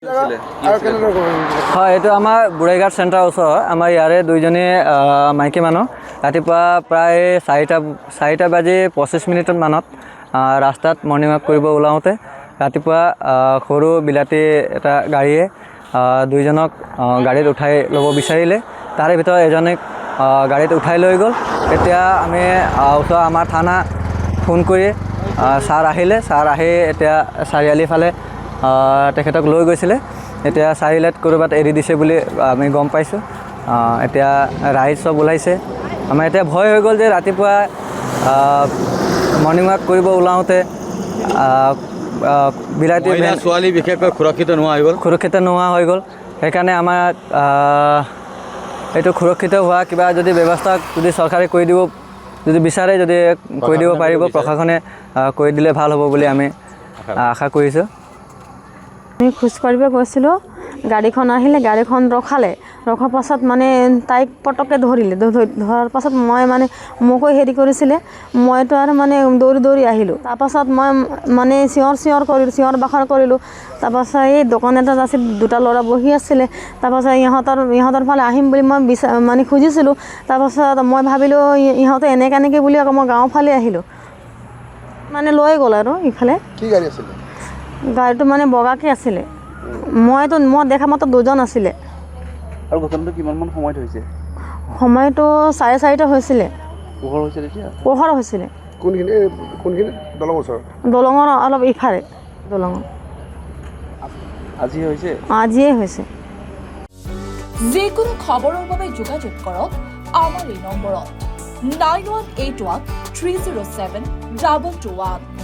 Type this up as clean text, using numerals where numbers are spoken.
হয়, এইটো আমাৰ বুঢ়াইঘাট চেণ্টাৰৰ ওচৰত আমাৰ ইয়াৰে দুইজনী মাইকী মানুহ ৰাতিপুৱা প্ৰায় 4টা বাজি 25 মিনিট মানত ৰাস্তাত মৰ্ণিং ৱাক কৰিব ওলাওঁতে ৰাতিপুৱা সৰু বিলাতী এটা গাড়ীয়ে দুইজনক গাড়ীত উঠাই ল'ব বিচাৰিলে। তাৰে ভিতৰত এজনীক গাড়ীত উঠাই লৈ গ'ল। এতিয়া আমি ওচৰ আমাৰ থানা ফোন কৰি ছাৰ আহিলে, ছাৰ আহি এতিয়া চাৰিআলি ফালে তেখেতক লৈ গৈছিলে। এতিয়া চাৰিআলিত ক'ৰবাত এৰি দিছে বুলি আমি গম পাইছোঁ। এতিয়া ৰাইজ চব ওলাইছে। আমাৰ এতিয়া ভয় হৈ গ'ল যে ৰাতিপুৱা মৰ্ণিং ৱাক কৰিব ওলাওঁতে বিলাতী ছোৱালী বিশেষকৈ সুৰক্ষিত নোহোৱা হৈ গ'ল। সেইকাৰণে আমাৰ এইটো সুৰক্ষিত হোৱা কিবা যদি ব্যৱস্থা যদি চৰকাৰে কৰি দিব যদি বিচাৰে যদি কৰি দিব পাৰিব, প্ৰশাসনে কৰি দিলে ভাল হ'ব বুলি আমি আশা কৰিছোঁ। আমি খোজকাঢ়িব গৈছিলোঁ, গাড়ীখন আহিলে, গাড়ীখন ৰখাৰ পাছত মানে তাইক পটককৈ ধৰিলে। ধৰাৰ পাছত মই মানে মোকো হেৰি কৰিছিলে, মইতো আৰু মানে দৌৰি আহিলোঁ। তাৰপাছত মই মানে চিঞৰ বাখৰ কৰিলোঁ। তাৰপাছত এই দোকান এটাত আছিল, দুটা ল'ৰা বহি আছিলে। তাৰপাছত ইহঁতৰ ফালে আহিম বুলি মই মানে খুজিছিলোঁ। তাৰপাছত মই ভাবিলোঁ ইহঁতে এনেকৈ বুলি আকৌ মই গাঁৱৰ ফালে আহিলোঁ। মানে লৈ গ'ল আৰু ইফালে। কি গাড়ী আছিলে? গাড়ীটো মানে বগাকৈ আছিলে। মই দেখা মতে দুজন আছিলে। আৰু ঘটনাটো কিমানমান সময়ত হৈছে? সময়টো 4:30 হৈছিলে। পোহৰ হৈছে তেতিয়া? পোহৰ হৈছিলে। কোনখিনি দলং ওচৰত? দলঙৰ অলপ ইফালে দলঙৰ। আজিয়ে হৈছে। যিকোনো খবৰৰ বাবে যোগাযোগ কৰক আমাৰ এই নম্বৰত 9181 307 221।